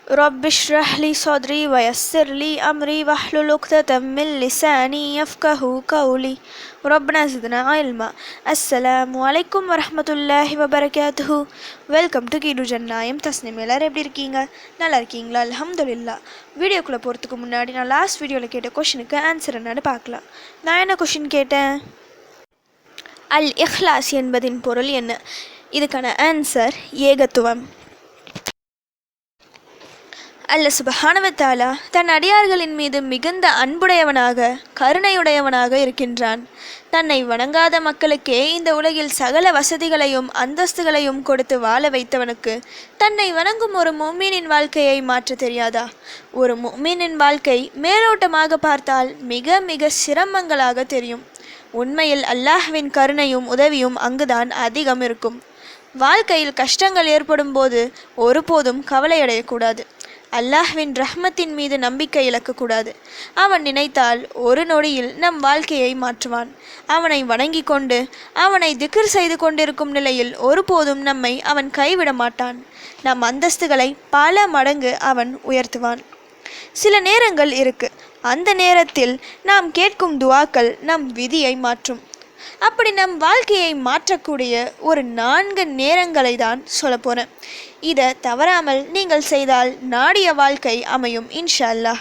رب اشرح لي صدري ويسر لي أمري واحلل عقدة من لساني يفقه قولي ربنا زدنا علما. அஸ்ஸலாமு அலைக்கும் வரஹ்மத்துல்லாஹி வபரகாத்துஹு. வெல்கம் டு கீடு ஜன்னாயம் தஸ்னிம். எல்லாரும் எப்படி இருக்கீங்க? நல்லா இருக்கீங்களா? அல்ஹம்துலில்லாஹ். வீடியோக்குள்ளே போகிறதுக்கு முன்னாடி நான் லாஸ்ட் வீடியோவில் கேட்ட கொஷினுக்கு ஆன்சர் என்னன்னு பார்க்கலாம். நான் என்ன கொஷின் கேட்டேன்? அல் இஹ்லாஸ் என்பதின் பொருள் என்ன? இதுக்கான ஆன்சர் ஏகத்துவம். அல்ல சுபஹானஹு வ தஆலா தன் அடியார்களின் மீது மிகுந்த அன்புடையவனாக கருணையுடையவனாக இருக்கின்றான். தன்னை வணங்காத மக்களுக்கே இந்த உலகில் சகல வசதிகளையும் அந்தஸ்துகளையும் கொடுத்து வாழ வைத்தவனுக்கு தன்னை வணங்கும் ஒரு முஃமினின் வாழ்க்கையை மாற்ற தெரியாதா? ஒரு முஃமினின் வாழ்க்கை மேலோட்டமாக பார்த்தால் மிக மிக சிரமங்களாக தெரியும். உண்மையில் அல்லாஹ்வின் கருணையும் உதவியும் அங்குதான் அதிகம் இருக்கும். வாழ்க்கையில் கஷ்டங்கள் ஏற்படும் போது ஒருபோதும் கவலையடையக்கூடாது. அல்லாஹ்வின் ரஹ்மத்தின் மீது நம்பிக்கை இழக்கக்கூடாது. அவன் நினைத்தால் ஒரு நொடியில் நம் வாழ்க்கையை மாற்றுவான். அவனை வணங்கி கொண்டு அவனை திக்ர் செய்து கொண்டிருக்கும் நிலையில் ஒருபோதும் நம்மை அவன் கைவிட மாட்டான். நம் அந்தஸ்துகளை பல மடங்கு அவன் உயர்த்துவான். சில நேரங்கள் இருக்கு, அந்த நேரத்தில் நாம் கேட்கும் துவாக்கள் நம் விதியை மாற்றும். அப்படி நம் வாழ்க்கையை மாற்றக்கூடிய ஒரு 4 நேரங்களை தான் சொல்ல போகிறேன். இதை தவறாமல் நீங்கள் செய்தால் நாடிய வாழ்க்கை அமையும் இன்ஷா அல்லாஹ்.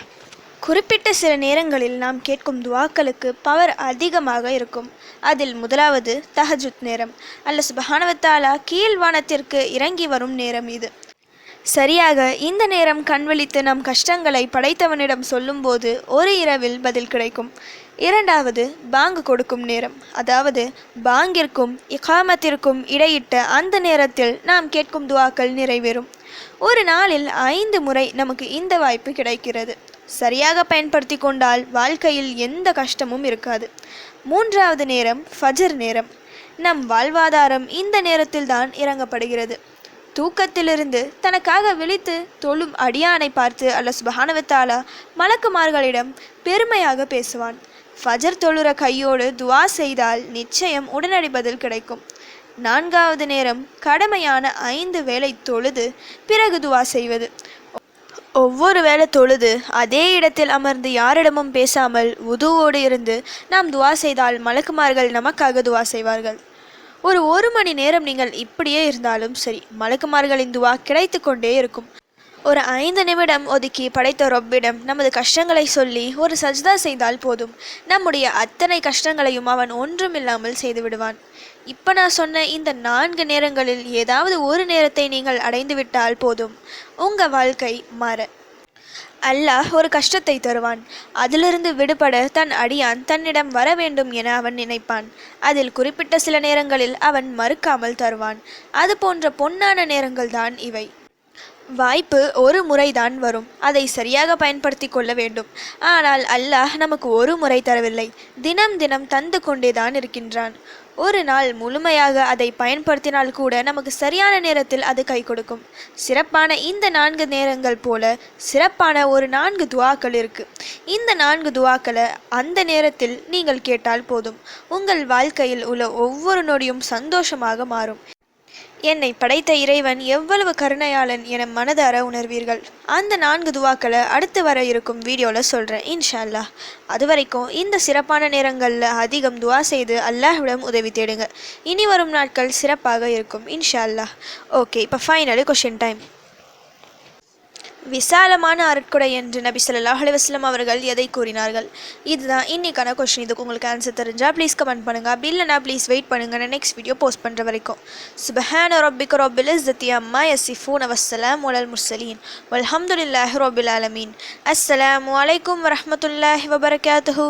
குறிப்பிட்ட சில நேரங்களில் நாம் கேட்கும் துவாக்களுக்கு பவர் அதிகமாக இருக்கும். அதில் முதலாவது தஹஜுத் நேரம். அல்லாஹ் சுப்ஹானஹு வ தஆலா கீழ்வானத்திற்கு இறங்கி வரும் நேரம் இது. சரியாக இந்த நேரம் கண்விழித்து நம் கஷ்டங்களை படைத்தவனிடம் சொல்லும்போது ஒரு இரவில் பதில் கிடைக்கும். இரண்டாவது பாங்கு கொடுக்கும் நேரம். அதாவது பாங்கிற்கும் இகாமத்திற்கும் இடையிட்ட அந்த நேரத்தில் நாம் கேட்கும் துவாக்கள் நிறைவேறும். ஒரு நாளில் 5 முறை நமக்கு இந்த வாய்ப்பு கிடைக்கிறது. சரியாக பயன்படுத்தி கொண்டால் வாழ்க்கையில் எந்த கஷ்டமும் இருக்காது. மூன்றாவது நேரம் ஃபஜர் நேரம். நம் வாழ்வாதாரம் இந்த நேரத்தில் தான் இறங்கப்படுகிறது. தூக்கத்திலிருந்து தனக்காக விழித்து தொழும் அடியானை பார்த்து அல்லாஹ் சுப்ஹானஹு வ தஆலா மலக்குமார்களிடம் பெருமையாக பேசுவான். ஃபஜர் தொழுற கையோடு துவா செய்தால் நிச்சயம் உடனடி பதில் கிடைக்கும். 4வது நேரம் கடமையான 5 வேளை தொழுது பிறகு துவா செய்வது. ஒவ்வொரு வேளை தொழுது அதே இடத்தில் அமர்ந்து யாரிடமும் பேசாமல் உதுவோடு இருந்து நாம் துவா செய்தால் மலக்குமார்கள் நமக்காக துவா செய்வார்கள். ஒரு மணி நேரம் நீங்கள் இப்படியே இருந்தாலும் சரி, மலக்குமார்களின் துவா கிடைத்து கொண்டே இருக்கும். ஒரு 5 நிமிடம் ஒதுக்கி படைத்த ரொப்பிடம் நமது கஷ்டங்களை சொல்லி ஒரு சஜ்தா செய்தால் போதும், நம்முடைய அத்தனை கஷ்டங்களையும் அவன் ஒன்றுமில்லாமல் செய்து விடுவான். இப்போ நான் சொன்ன இந்த 4 நேரங்களில் ஏதாவது ஒரு நேரத்தை நீங்கள் அடைந்து விட்டால் போதும், உங்கள் வாழ்க்கை மாற. அல்லாஹ் ஒரு கஷ்டத்தை தருவான். அதிலிருந்து விடுபட தன் அடியான் தன்னிடம் வர வேண்டும் என அவன் நினைப்பான். அதில் குறிப்பிட்ட சில நேரங்களில் அவன் மறுக்காமல் தருவான். அது போன்ற பொன்னான நேரங்கள் தான் இவை. வாய்ப்பு ஒரு முறைதான் வரும், அதை சரியாக பயன்படுத்தி கொள்ள வேண்டும். ஆனால் அல்லாஹ் நமக்கு ஒரு முறை தரவில்லை, தினம் தினம் தந்து கொண்டேதான் இருக்கின்றான். ஒரு நாள் முழுமையாக அதை பயன்படுத்தினால் கூட நமக்கு சரியான நேரத்தில் அது கை கொடுக்கும். சிறப்பான இந்த 4 நேரங்கள் போல சிறப்பான ஒரு 4 துவாக்கள் இருக்கு. இந்த 4 துவாக்களை அந்த நேரத்தில் நீங்கள் கேட்டால் போதும், உங்கள் வாழ்க்கையில் உள்ள ஒவ்வொரு நொடியும் சந்தோஷமாக மாறும். என்னை படைத்த இறைவன் எவ்வளவு கருணையாளன் என மனதார உணர்வீர்கள். அந்த 4 துவாக்களை அடுத்து வர இருக்கும் வீடியோவில் சொல்கிறேன் இன்ஷா அல்லாஹ். அது வரைக்கும் இந்த சிறப்பான நேரங்களில் அதிகம் துவா செய்து அல்லாஹ்விடம் உதவி தேடுங்க. இனி வரும் நாட்கள் சிறப்பாக இருக்கும் இன்ஷா அல்லாஹ். ஓகே, இப்போ ஃபைனலி கொஷின் டைம். விசாலமான அருட்கொடை என்று நபி ஸல்லல்லாஹு அலைஹி வஸல்லம் அவர்கள் எதை கூறினார்கள்? இதுதான் இன்னைக்கான கொஸ்டின். இதுக்கு உங்களுக்கு ஆன்சர் தெரிஞ்சால் ப்ளீஸ் கமெண்ட் பண்ணுங்கள். அப்படி இல்லைனா ப்ளீஸ் வெயிட் பண்ணுங்கள், நான் நெக்ஸ்ட் வீடியோ போஸ்ட் பண்ணுற வரைக்கும். சுப்ஹான ரப்பிக ரப்பில் இஸ்ஸத்தி அம்மா யசிஃபூன வஸ்ஸலாமு அலல் முர்ஸலீன் வல்ஹம்துலில்லாஹி ரப்பில் ஆலமீன். அஸ்ஸலாமு அலைக்கும் வரஹ்மத்துல்லாஹி வபரகாத்துஹு.